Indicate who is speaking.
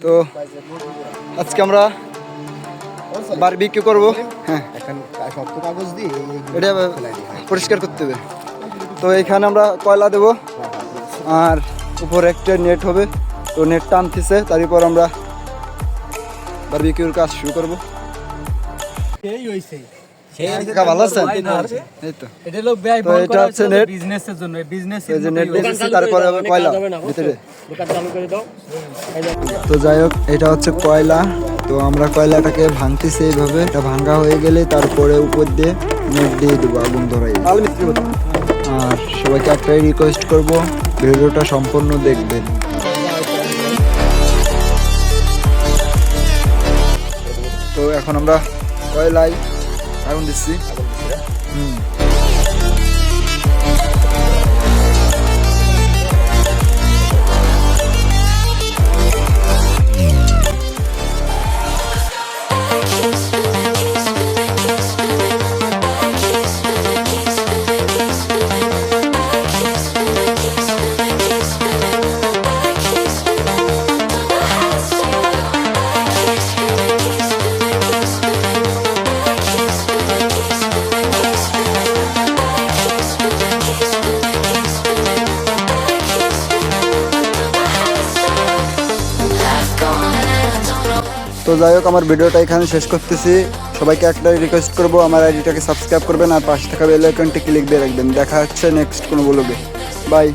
Speaker 1: তো আজকে আমরা বারবিকিউ করব। হ্যাঁ, এটা পরিষ্কার করতে হবে। তো এখানে আমরা কয়লা দেব আর উপরে একটা নেট হবে। তো নেট টানতেছে, তারপর আমরা বারবিকিউর কাজ শুরু করব। ভালো আছেন? এই তো এটা হচ্ছে নেট, তারপরে কয়লা ভিতরে। তো যাই হোক, এটা হচ্ছে কয়লা। তো আমরা কয়লাটাকে ভাঙতেছি এইভাবে। এটা ভাঙা হয়ে গেলে তারপরে উপর দিয়ে নেট দিয়ে দেবো আগুন ধরাই। আর সবাইকে একটাই রিকোয়েস্ট করব, ভিডিওটা সম্পূর্ণ দেখবেন। তো এখন আমরা কয়লায় আগুন দিচ্ছি। তো যাই হোক, আমার ভিডিওটা এখানে শেষ করতেছি। সবাইকে একটাই রিকোয়েস্ট করবো, আমার আইডিটাকে সাবস্ক্রাইব করবেন আর পাশে থাকা বেল আইকনটি ক্লিক দিয়ে রাখবেন। দেখা হচ্ছে নেক্সট কোনো ব্লগে। বাই।